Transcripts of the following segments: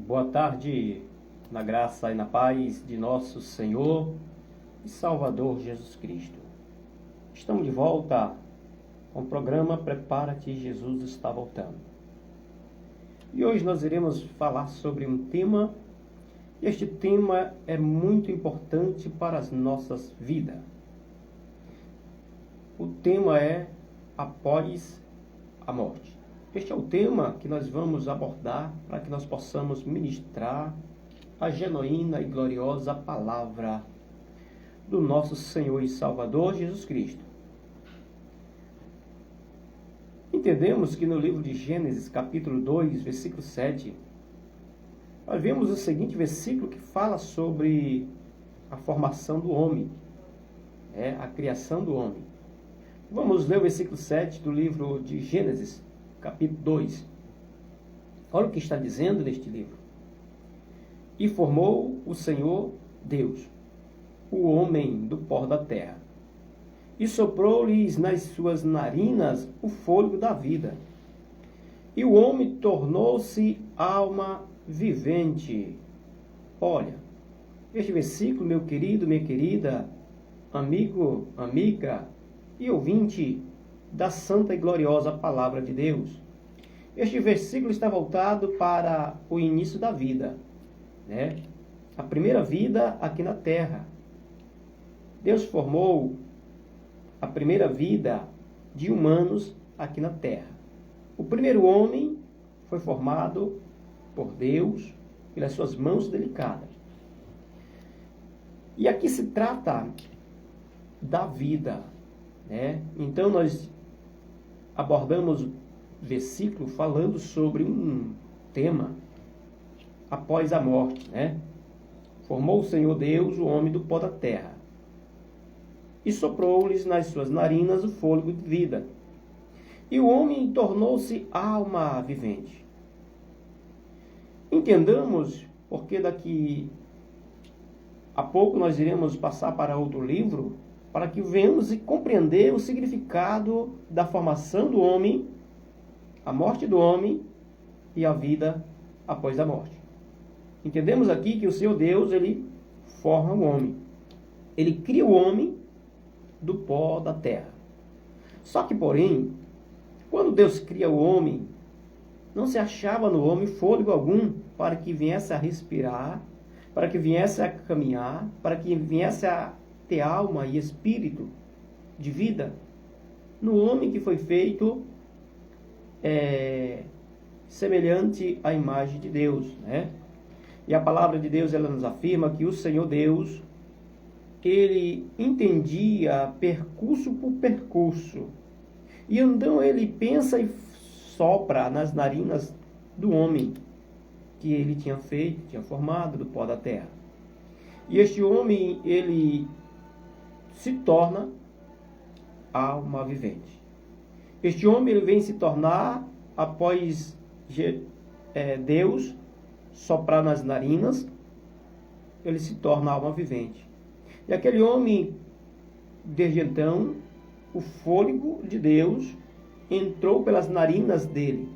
Boa tarde, na graça e na paz de nosso Senhor e Salvador Jesus Cristo. Estamos de volta com o programa Prepara-te, Jesus está voltando. E hoje nós iremos falar sobre um tema, e este tema é muito importante para as nossas vidas. O tema é após a morte. Este é o tema que nós vamos abordar para que nós possamos ministrar a genuína e gloriosa palavra do nosso Senhor e Salvador Jesus Cristo. Entendemos que no livro de Gênesis, capítulo 2, versículo 7, nós vemos o seguinte versículo que fala sobre a formação do homem, a criação do homem. Vamos ler o versículo 7 do livro de Gênesis, capítulo 2. Olha o que está dizendo neste livro. E formou o Senhor Deus, o homem do pó da terra, e soprou-lhes nas suas narinas o fôlego da vida. E o homem tornou-se alma vivente. Olha, este versículo, meu querido, minha querida, amigo, amiga e ouvinte da santa e gloriosa palavra de Deus. Este versículo está voltado para o início da vida, a primeira vida aqui na terra. Deus formou a primeira vida de humanos aqui na terra. O primeiro homem foi formado por Deus, pelas suas mãos delicadas. E aqui se trata da vida, Então nós abordamos o versículo falando sobre um tema após a morte, Formou o Senhor Deus o homem do pó da terra e soprou-lhes nas suas narinas o fôlego de vida. E o homem tornou-se alma vivente. Entendamos, porque daqui a pouco nós iremos passar para outro livro, para que venhamos e compreender o significado da formação do homem, a morte do homem e a vida após a morte. Entendemos aqui que o Senhor Deus, Ele forma o homem. Ele cria o homem do pó da terra. Só que, porém, quando Deus cria o homem, não se achava no homem fôlego algum para que viesse a respirar, para que viesse a caminhar, para que viesse a ter alma e espírito de vida. No homem que foi feito semelhante à imagem de Deus, E a palavra de Deus, ela nos afirma que o Senhor Deus, Ele entendia percurso por percurso. E então Ele pensa e sopra nas narinas do homem que Ele tinha feito, tinha formado do pó da terra. E este homem, ele se torna alma vivente. Este homem, ele vem se tornar, após Deus soprar nas narinas, ele se torna alma vivente. E aquele homem, desde então, o fôlego de Deus entrou pelas narinas dele.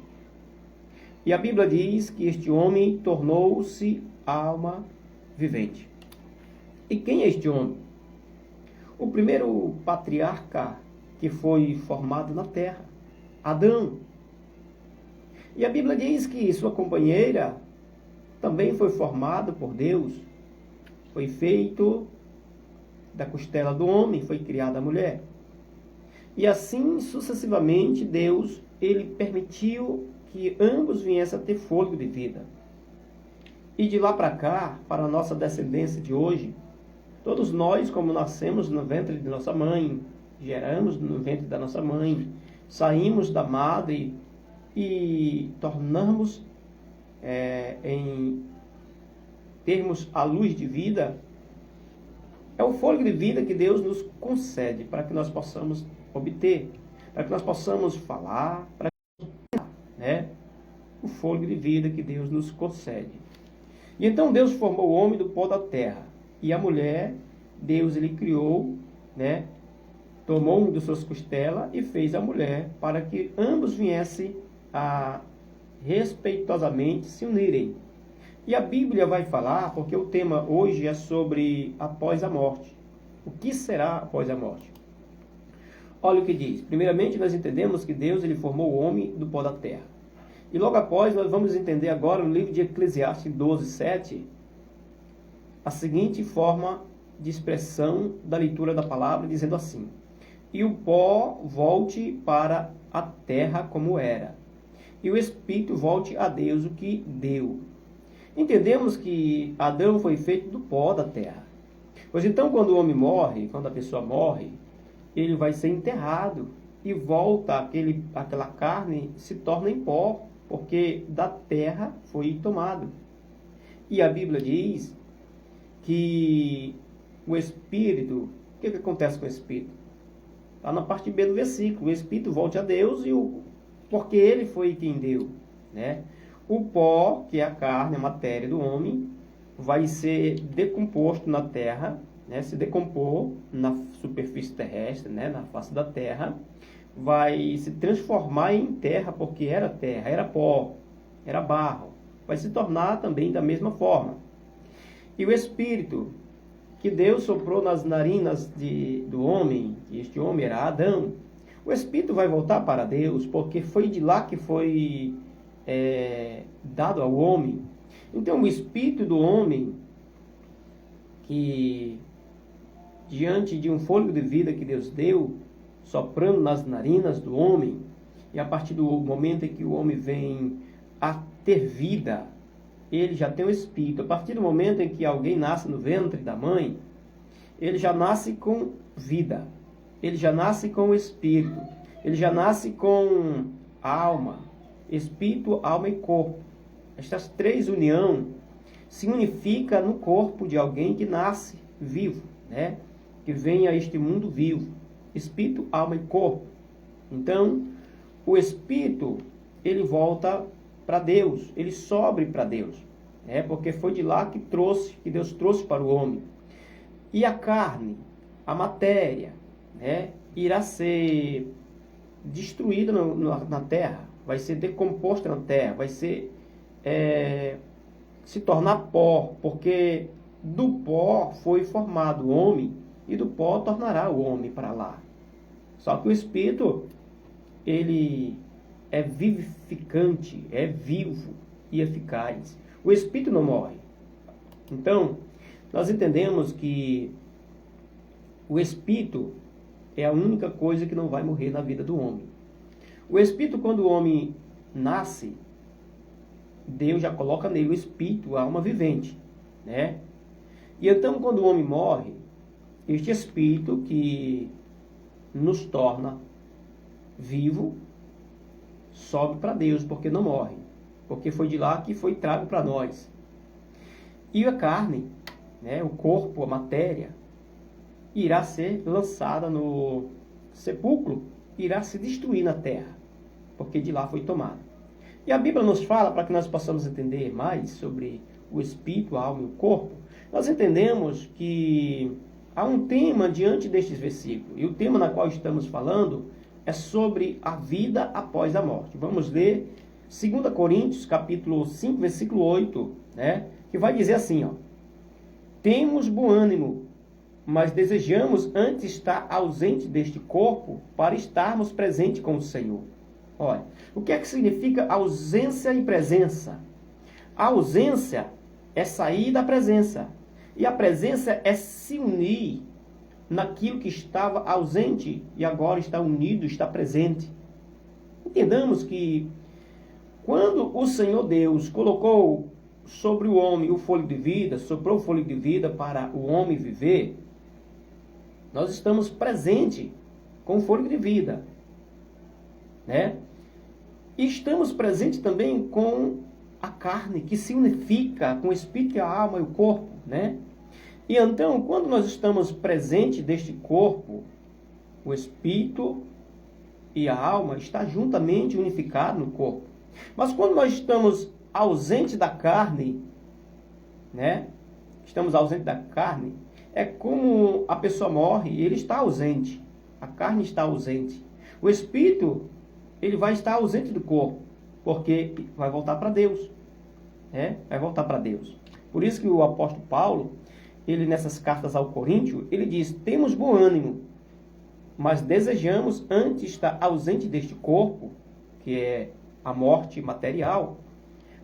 E a Bíblia diz que este homem tornou-se alma vivente. E quem é este homem? O primeiro patriarca que foi formado na terra, Adão. E a Bíblia diz que sua companheira também foi formada por Deus. Foi feito da costela do homem, foi criada a mulher. E assim, sucessivamente, Deus, Ele permitiu que ambos viessem a ter fôlego de vida. E de lá para cá, para a nossa descendência de hoje, todos nós, como nascemos no ventre de nossa mãe, geramos no ventre da nossa mãe, saímos da madre e tornamos em termos a luz de vida, é o fôlego de vida que Deus nos concede para que nós possamos obter, para que nós possamos falar, para o fôlego de vida que Deus nos concede. E então Deus formou o homem do pó da terra, e a mulher, Deus, Ele criou, tomou um de suas costelas e fez a mulher, para que ambos viessem a respeitosamente se unirem. E a Bíblia vai falar, porque o tema hoje é sobre após a morte. O que será após a morte? Olha o que diz. Primeiramente, nós entendemos que Deus ele formou o homem do pó da terra. E logo após, nós vamos entender agora no livro de Eclesiastes 12:7, a seguinte forma de expressão da leitura da palavra, dizendo assim: e o pó volte para a terra como era, e o espírito volte a Deus o que deu. Entendemos que Adão foi feito do pó da terra. Pois então, quando o homem morre, quando a pessoa morre, ele vai ser enterrado e volta aquela carne se torna em pó, porque da terra foi tomado. E a Bíblia diz que o espírito, o que acontece com o espírito? Está na parte B do versículo: o espírito volte a Deus porque ele foi quem deu, né? O pó, que é a carne, a matéria do homem, vai ser decomposto na terra, né? Se decompor na superfície terrestre, né? Na face da terra, vai se transformar em terra, porque era terra, era pó, era barro, vai se tornar também da mesma forma. E o espírito que Deus soprou nas narinas do homem, e este homem era Adão, o espírito vai voltar para Deus, porque foi de lá que foi dado ao homem. Então o espírito do homem, que diante de um fôlego de vida que Deus deu, soprando nas narinas do homem, e a partir do momento em que o homem vem a ter vida, ele já tem o espírito. A partir do momento em que alguém nasce no ventre da mãe, ele já nasce com vida, ele já nasce com o espírito, ele já nasce com alma, espírito, alma e corpo. Estas três uniões se unificam no corpo de alguém que nasce vivo, né? Que vem a este mundo vivo, espírito, alma e corpo. Então, o espírito, ele volta para Deus, ele sobe para Deus, né? Porque foi de lá que Deus trouxe para o homem. E a carne, a matéria, né? Irá ser destruída na terra, vai ser decomposta na terra, vai ser se tornar pó, porque do pó foi formado o homem, e do pó tornará o homem para lá. Só que o espírito, ele é vivificante, é vivo e eficaz. O espírito não morre. Então, nós entendemos que o espírito é a única coisa que não vai morrer na vida do homem. O espírito, quando o homem nasce, Deus já coloca nele o espírito, a alma vivente, né? E então, quando o homem morre, este espírito que nos torna vivo sobe para Deus, porque não morre, porque foi de lá que foi trago para nós. E a carne, né, o corpo, a matéria, irá ser lançada no sepulcro, irá se destruir na terra, porque de lá foi tomado. E a Bíblia nos fala, para que nós possamos entender mais sobre o espírito, a alma e o corpo, nós entendemos que há um tema diante destes versículos, e o tema na qual estamos falando é sobre a vida após a morte. Vamos ler 2 Coríntios, capítulo 5, versículo 8, né, que vai dizer assim, ó: temos bom ânimo, mas desejamos antes estar ausente deste corpo para estarmos presentes com o Senhor. Olha, o que é que significa ausência e presença? A ausência é sair da presença, e a presença é se unir naquilo que estava ausente e agora está unido, está presente. Entendamos que quando o Senhor Deus colocou sobre o homem o fôlego de vida, soprou o fôlego de vida para o homem viver, nós estamos presentes com o fôlego de vida, né? E estamos presentes também com a carne, que se unifica com o espírito, a alma e o corpo, né? E então, quando nós estamos presentes deste corpo, o espírito e a alma está juntamente unificado no corpo. Mas quando nós estamos ausentes da carne, né? Estamos ausentes da carne, é como a pessoa morre e ele está ausente. A carne está ausente. O espírito, ele vai estar ausente do corpo, porque vai voltar para Deus. vai voltar para Deus. Por isso que o apóstolo Paulo, ele nessas cartas ao Coríntio, ele diz: temos bom ânimo, mas desejamos antes estar ausente deste corpo, que é a morte material,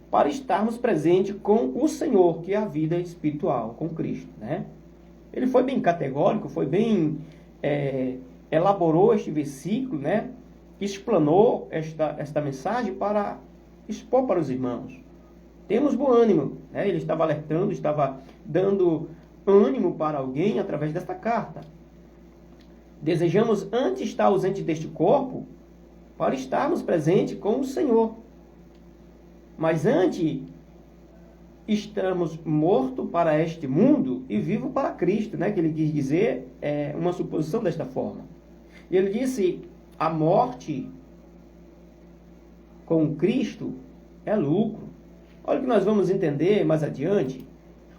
para estarmos presentes com o Senhor, que é a vida espiritual, com Cristo, né? Ele foi bem categórico, foi bem, elaborou este versículo, né? Explanou esta mensagem para expor para os irmãos. Temos bom ânimo, né? Ele estava alertando, estava dando ânimo para alguém através desta carta. Desejamos antes estar ausente deste corpo para estarmos presentes com o Senhor. Mas antes estamos mortos para este mundo e vivos para Cristo, né? Que ele quis dizer, uma suposição desta forma. E ele disse: a morte com Cristo é lucro. Olha o que nós vamos entender mais adiante,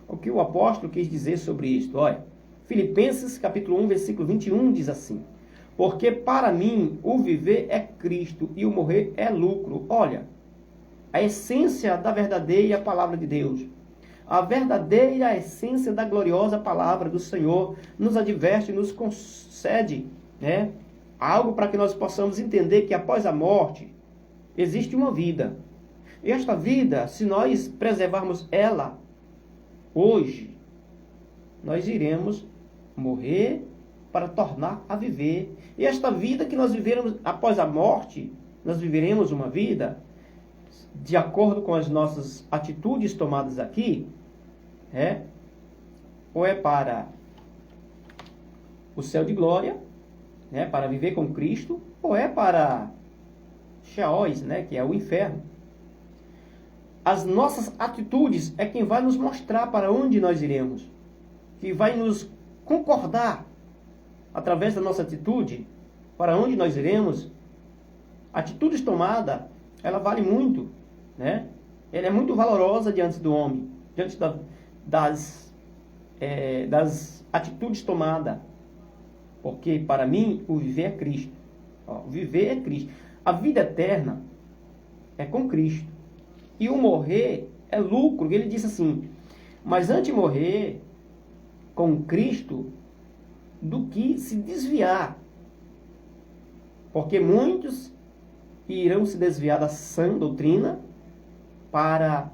o que o apóstolo quis dizer sobre isto. Olha, Filipenses capítulo 1, versículo 21 diz assim: porque para mim o viver é Cristo e o morrer é lucro. Olha, a essência da verdadeira palavra de Deus, a verdadeira essência da gloriosa palavra do Senhor nos adverte, nos concede, né, algo para que nós possamos entender que após a morte existe uma vida. E esta vida, se nós preservarmos ela hoje, nós iremos morrer para tornar a viver. E esta vida que nós viveremos após a morte, nós viveremos uma vida de acordo com as nossas atitudes tomadas aqui, ou é para o céu de glória, para viver com Cristo, ou é para Sheol, que é o inferno. As nossas atitudes é quem vai nos mostrar para onde nós iremos, que vai nos concordar através da nossa atitude para onde nós iremos. Atitudes tomadas, ela vale muito, né? Ela é muito valorosa diante do homem, diante das atitudes tomadas. Porque para mim o viver é Cristo. O viver é Cristo. A vida eterna é com Cristo. E o morrer é lucro. Ele disse assim: mas antes de morrer com Cristo do que se desviar. Porque muitos irão se desviar da sã doutrina para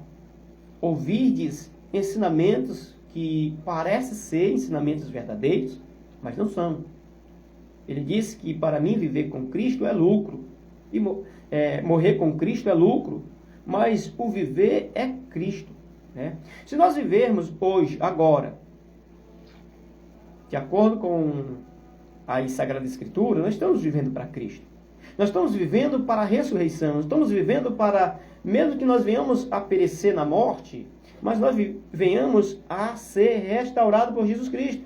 ouvirdes ensinamentos que parecem ser ensinamentos verdadeiros, mas não são. Ele disse que para mim viver com Cristo é lucro. E morrer com Cristo é lucro. Mas o viver é Cristo, né? Se nós vivermos hoje, agora, de acordo com a Sagrada Escritura, nós estamos vivendo para Cristo. Nós estamos vivendo para a ressurreição. Nós estamos vivendo para, mesmo que nós venhamos a perecer na morte, mas nós venhamos a ser restaurados por Jesus Cristo.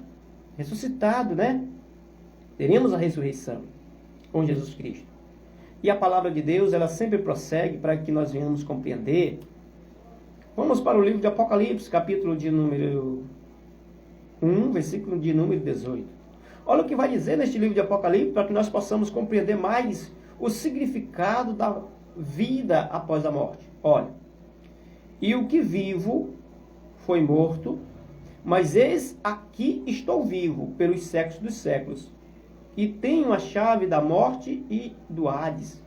Ressuscitado, né? Teremos a ressurreição com Jesus Cristo. E a palavra de Deus, ela sempre prossegue para que nós venhamos compreender. Vamos para o livro de Apocalipse, capítulo de número 1, versículo de número 18. Olha o que vai dizer neste livro de Apocalipse, para que nós possamos compreender mais o significado da vida após a morte. Olha, e o que vivo foi morto, mas eis aqui estou vivo pelos séculos dos séculos. E tenho a chave da morte e do Hades.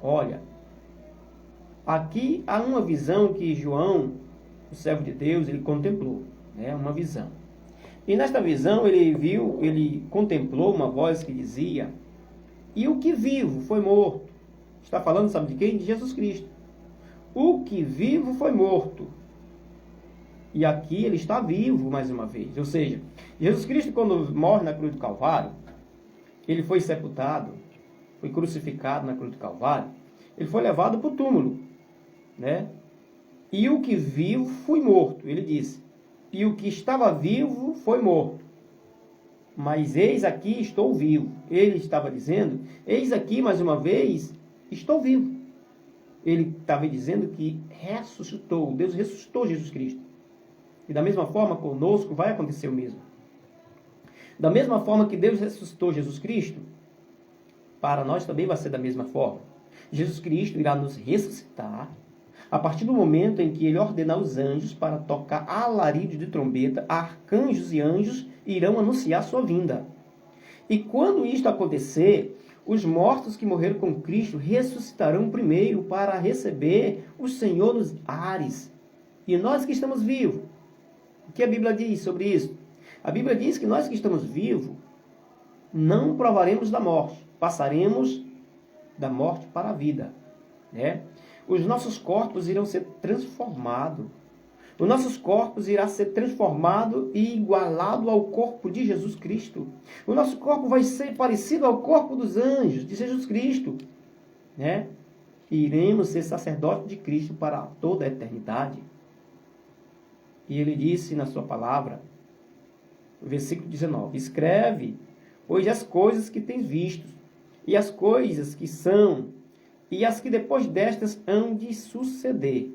Olha, aqui há uma visão que João, o servo de Deus, ele contemplou, né? Uma visão. E nesta visão ele contemplou uma voz que dizia: e o que vivo foi morto. Está falando, sabe de quem? De Jesus Cristo. O que vivo foi morto. E aqui ele está vivo mais uma vez. Ou seja, Jesus Cristo, quando morre na cruz do Calvário, ele foi sepultado, foi crucificado na cruz do Calvário, ele foi levado para o túmulo, né? E o que vivo foi morto, ele disse. E o que estava vivo foi morto. Mas eis aqui estou vivo. Ele estava dizendo: eis aqui mais uma vez estou vivo. Ele estava dizendo que ressuscitou, Deus ressuscitou Jesus Cristo. E da mesma forma conosco vai acontecer o mesmo. Da mesma forma que Deus ressuscitou Jesus Cristo, para nós também vai ser da mesma forma. Jesus Cristo irá nos ressuscitar, A partir do momento em que ele ordenar os anjos para tocar alarido de trombeta, arcanjos e anjos irão anunciar sua vinda. E quando isto acontecer, os mortos que morreram com Cristo ressuscitarão primeiro para receber o Senhor nos ares. E nós que estamos vivos, o que a Bíblia diz sobre isso? A Bíblia diz que nós que estamos vivos não provaremos da morte, passaremos da morte para a vida, né? Os nossos corpos irão ser transformados. Os nossos corpos irá ser transformado e igualado ao corpo de Jesus Cristo. O nosso corpo vai ser parecido ao corpo dos anjos de Jesus Cristo, né? E iremos ser sacerdotes de Cristo para toda a eternidade. E ele disse na sua palavra, versículo 19, escreve, pois as coisas que tens visto, e as coisas que são, e as que depois destas hão de suceder.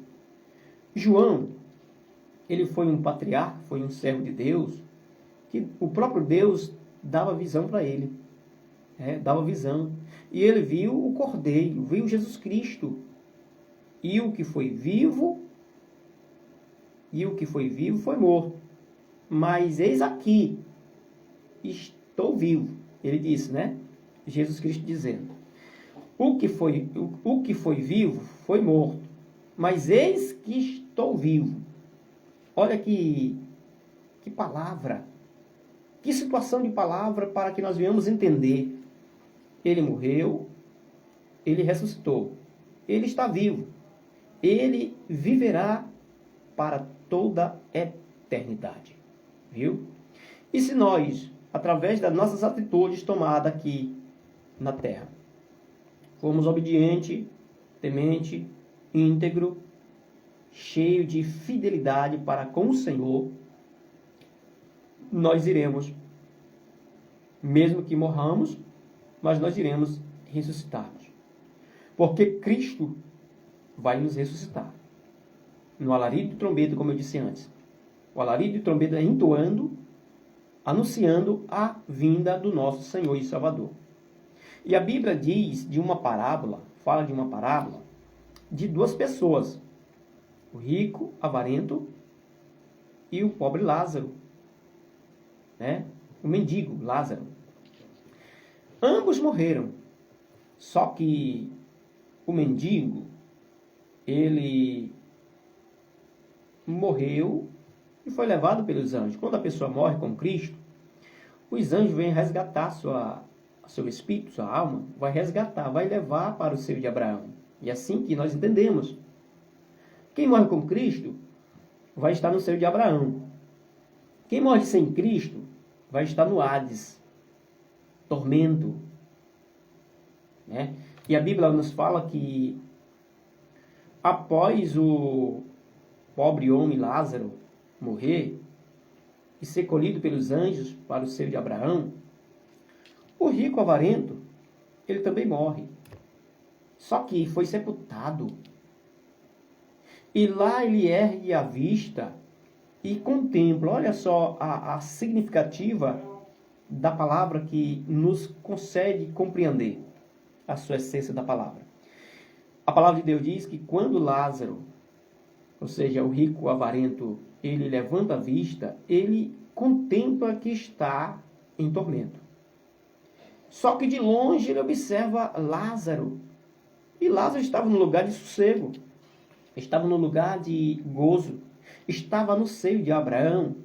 João, ele foi um patriarca, foi um servo de Deus, que o próprio Deus dava visão para ele. Dava visão. E ele viu o Cordeiro, viu Jesus Cristo. E o que foi vivo foi morto. Mas eis aqui, estou vivo. Ele disse, né? Jesus Cristo dizendo. O que foi vivo foi morto. Mas eis que estou vivo. Olha que palavra. Que situação de palavra para que nós venhamos entender. Ele morreu. Ele ressuscitou. Ele está vivo. Ele viverá para toda a eternidade. Viu? E se nós, através das nossas atitudes tomadas aqui na terra, formos obediente, temente, íntegro, cheio de fidelidade para com o Senhor, nós iremos, mesmo que morramos, mas nós iremos ressuscitarmos. Porque Cristo vai nos ressuscitar. No alarido de trombeta, como eu disse antes. O alarido de trombeta entoando, anunciando a vinda do nosso Senhor e Salvador. E a Bíblia diz de uma parábola, fala de uma parábola, de duas pessoas. O rico, avarento, e o pobre Lázaro. Né? O mendigo, Lázaro. Ambos morreram. Só que o mendigo, ele morreu e foi levado pelos anjos. Quando a pessoa morre com Cristo, os anjos vêm resgatar seu espírito, sua alma, vai resgatar, vai levar para o seio de Abraão. E é assim que nós entendemos. Quem morre com Cristo vai estar no seio de Abraão. Quem morre sem Cristo vai estar no Hades, tormento. Né? E a Bíblia nos fala que após o pobre homem Lázaro morrer e ser colhido pelos anjos para o seio de Abraão, o rico avarento, ele também morre. Só que foi sepultado. E lá ele ergue a vista e contempla. Olha só a significativa da palavra que nos concede compreender a sua essência da palavra. A palavra de Deus diz que quando Lázaro, ou seja, o rico avarento, ele levanta a vista, ele contempla que está em tormento. Só que de longe ele observa Lázaro. E Lázaro estava no lugar de sossego. Estava no lugar de gozo. Estava no seio de Abraão.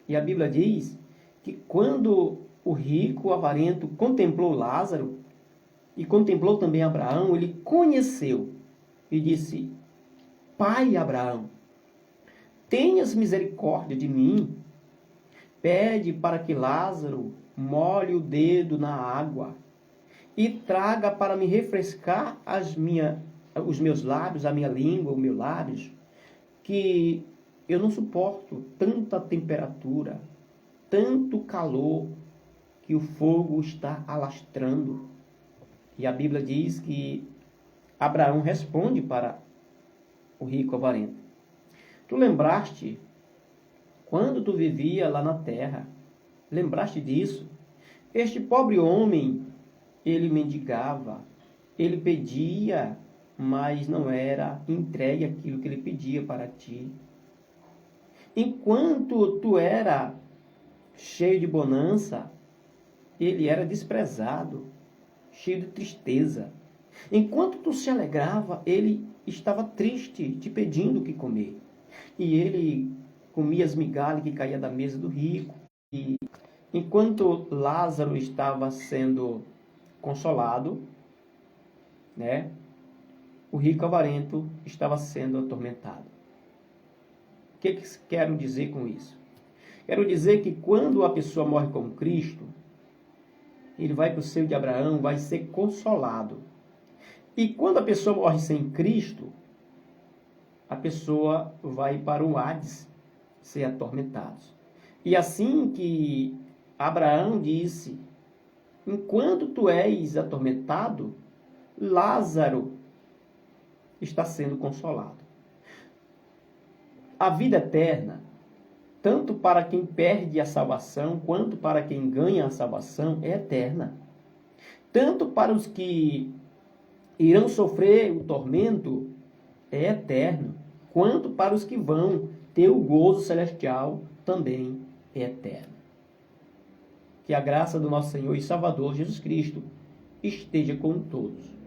E a Bíblia diz que quando o rico, o avarento, contemplou Lázaro, e contemplou também Abraão, ele conheceu e disse: Pai Abraão, tenhas misericórdia de mim. Pede para que Lázaro molhe o dedo na água e traga para me refrescar os meus lábios, a minha língua, os meus lábios, que eu não suporto tanta temperatura, tanto calor, que o fogo está alastrando. E a Bíblia diz que Abraão responde para o rico avarento: Tu lembraste quando tu vivia lá na terra? Lembraste disso? Este pobre homem, ele mendigava, ele pedia mas não era entregue aquilo que ele pedia para ti. Enquanto tu era cheio de bonança, ele era desprezado, cheio de tristeza. Enquanto tu se alegrava, ele estava triste, te pedindo o que comer. E ele comia as migalhas que caíam da mesa do rico. E enquanto Lázaro estava sendo consolado, né, o rico avarento estava sendo atormentado. O que quero dizer com isso? Quero dizer que quando a pessoa morre com Cristo, ele vai para o seio de Abraão, vai ser consolado. E quando a pessoa morre sem Cristo, a pessoa vai para o Hades ser atormentado. E assim que Abraão disse, enquanto tu és atormentado, Lázaro está sendo consolado. A vida eterna, tanto para quem perde a salvação, quanto para quem ganha a salvação, é eterna. Tanto para os que irão sofrer o tormento, é eterno, quanto para os que vão ter o gozo celestial, também é eterno. Que a graça do nosso Senhor e Salvador Jesus Cristo esteja com todos.